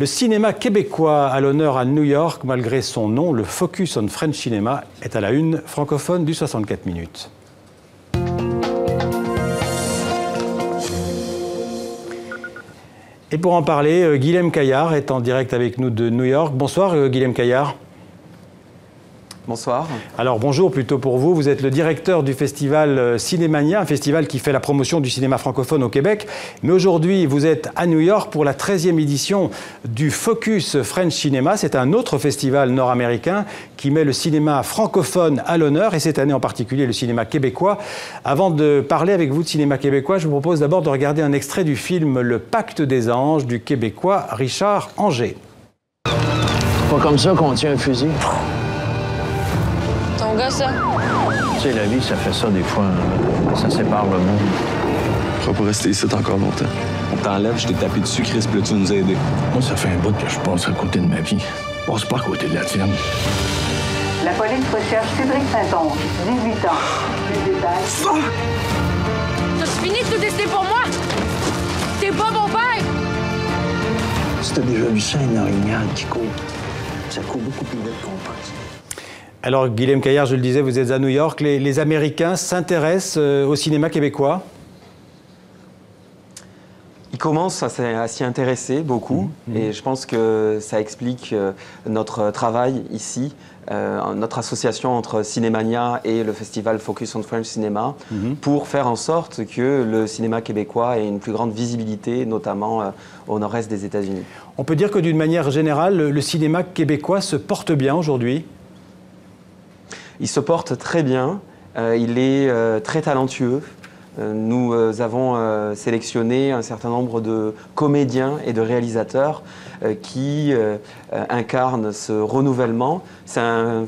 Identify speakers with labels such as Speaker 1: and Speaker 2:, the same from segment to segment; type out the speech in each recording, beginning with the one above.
Speaker 1: Le cinéma québécois à l'honneur à New York, malgré son nom, le Focus on French Cinema est à la une francophone du 64 minutes. Et pour en parler, Guilhem Caillard est en direct avec nous de New York. Bonsoir Guilhem Caillard.
Speaker 2: Bonsoir.
Speaker 1: Alors bonjour plutôt pour vous, vous êtes le directeur du festival Cinémania, un festival qui fait la promotion du cinéma francophone au Québec. Mais aujourd'hui, vous êtes à New York pour la 13e édition du Focus French Cinema. C'est un autre festival nord-américain qui met le cinéma francophone à l'honneur, et cette année en particulier le cinéma québécois. Avant de parler avec vous de cinéma québécois, je vous propose d'abord de regarder un extrait du film Le Pacte des Anges du Québécois Richard Anger.
Speaker 3: Pas comme ça qu'on tient un fusil.
Speaker 4: Ton gars, ça?
Speaker 3: Tu sais, la vie, ça fait ça des fois. Ça sépare le monde.
Speaker 5: Je vais pas rester ici encore longtemps.
Speaker 6: On t'enlève, je t'ai tapé dessus, Chris, puis là, tu nous as aidés.
Speaker 3: Moi, ça fait un bout que je passe à côté de ma vie. Je passe pas à côté de la tienne.
Speaker 7: La police recherche Cédric Saint-Onge, 18 ans. Les détails.
Speaker 4: T'as fini de tout décider pour moi? T'es pas mon père!
Speaker 3: Si t'as déjà vu ça, une orignal qui court, ça court beaucoup plus vite qu'on pense.
Speaker 1: Alors Guilhem Caillard, je le disais, vous êtes à New York. Les Américains s'intéressent au cinéma québécois?
Speaker 2: Ils commencent à s'y intéresser beaucoup, et je pense que ça explique notre travail ici, notre association entre Cinémania et le festival Focus on French Cinema, pour faire en sorte que le cinéma québécois ait une plus grande visibilité, notamment au nord-est des États-Unis.
Speaker 1: On peut dire que d'une manière générale, le cinéma québécois se porte bien aujourd'hui?
Speaker 2: Il se porte très bien, il est très talentueux. Nous avons sélectionné un certain nombre de comédiens et de réalisateurs qui incarnent ce renouvellement. C'est un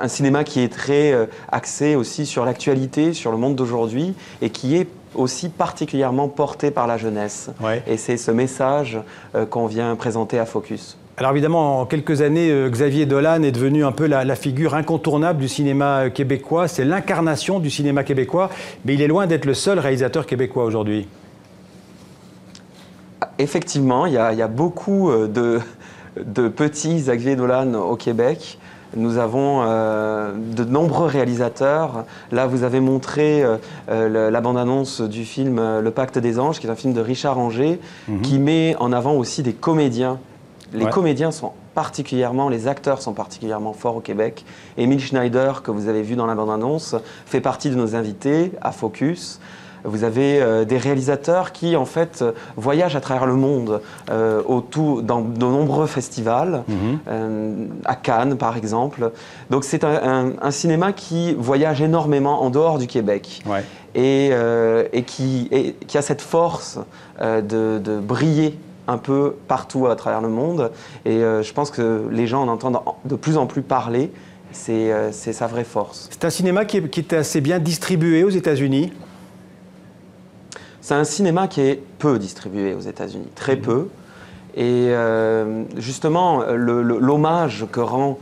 Speaker 2: cinéma qui est très axé aussi sur l'actualité, sur le monde d'aujourd'hui, et qui est aussi particulièrement porté par la jeunesse. Ouais. Et c'est ce message qu'on vient présenter à Focus.
Speaker 1: Alors évidemment, en quelques années, Xavier Dolan est devenu un peu la figure incontournable du cinéma québécois. C'est l'incarnation du cinéma québécois, mais il est loin d'être le seul réalisateur québécois aujourd'hui.
Speaker 2: Effectivement, il y a beaucoup de petits Xavier Dolan au Québec. Nous avons de nombreux réalisateurs. Là, vous avez montré la bande-annonce du film Le Pacte des Anges, qui est un film de Richard Anger, qui met en avant aussi des comédiens. Les comédiens sont particulièrement, les acteurs sont particulièrement forts au Québec. Émile Schneider, que vous avez vu dans la bande-annonce, fait partie de nos invités à Focus. Vous avez des réalisateurs qui, en fait, voyagent à travers le monde, dans de nombreux festivals, à Cannes, par exemple. Donc, c'est un cinéma qui voyage énormément en dehors du Québec et qui a cette force de briller un peu partout à travers le monde. Et je pense que les gens en entendent de plus en plus parler. C'est sa vraie force.
Speaker 1: C'est un cinéma qui est assez bien distribué aux États-Unis?
Speaker 2: C'est un cinéma qui est peu distribué aux États-Unis, très peu. Et justement, l'hommage que rend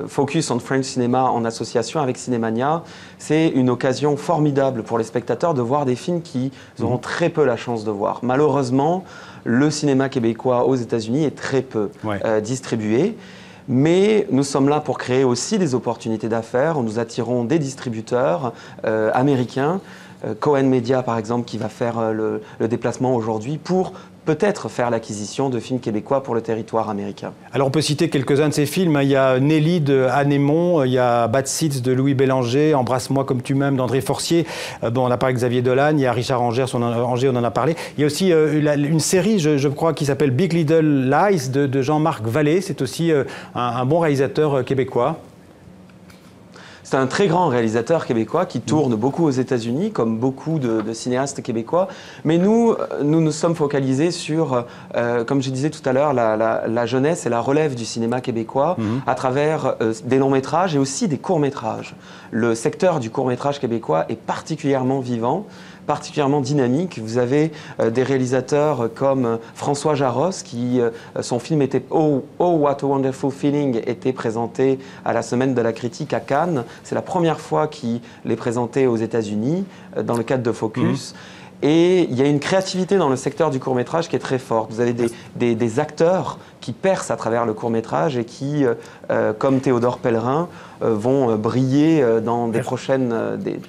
Speaker 2: Focus on French Cinema en association avec Cinémania, c'est une occasion formidable pour les spectateurs de voir des films qu'ils auront très peu la chance de voir. Malheureusement, le cinéma québécois aux États-Unis est très peu distribué. Mais nous sommes là pour créer aussi des opportunités d'affaires. Nous attirons des distributeurs américains, Cohen Media par exemple, qui va faire le déplacement aujourd'hui pour peut-être faire l'acquisition de films québécois pour le territoire américain.
Speaker 1: Alors on peut citer quelques-uns de ces films. Il y a Nelly de Anne Aymon, il y a Bad Seeds de Louis Bélanger, Embrasse-moi comme tu m'aimes d'André Forcier. Bon, on a parlé de Xavier Dolan, il y a Richard Anger, on en a parlé. Il y a aussi une série, je crois, qui s'appelle Big Little Lies de Jean-Marc Vallée. C'est aussi un bon réalisateur québécois.
Speaker 2: C'est un très grand réalisateur québécois qui tourne beaucoup aux États-Unis, comme beaucoup de cinéastes québécois. Mais nous nous sommes focalisés sur, comme je disais tout à l'heure, la jeunesse et la relève du cinéma québécois à travers des longs métrages et aussi des courts métrages. Le secteur du court métrage québécois est particulièrement vivant, particulièrement dynamique. Vous avez des réalisateurs comme François Jaros, qui son film était Oh What a Wonderful Feeling était présenté à la Semaine de la Critique à Cannes. C'est la première fois qu'il est présenté aux États-Unis dans le cadre de Focus. Et il y a une créativité dans le secteur du court-métrage qui est très forte. Vous avez des acteurs qui percent à travers le court-métrage et qui, comme Théodore Pellerin, vont briller dans des prochaines,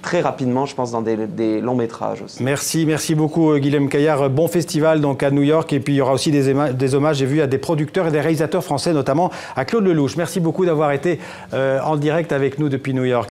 Speaker 2: très rapidement, je pense, dans des longs métrages aussi.
Speaker 1: Merci beaucoup Guilhem Caillard. Bon festival donc à New York, et puis il y aura aussi des hommages, j'ai vu, à des producteurs et des réalisateurs français, notamment à Claude Lelouch. Merci beaucoup d'avoir été en direct avec nous depuis New York.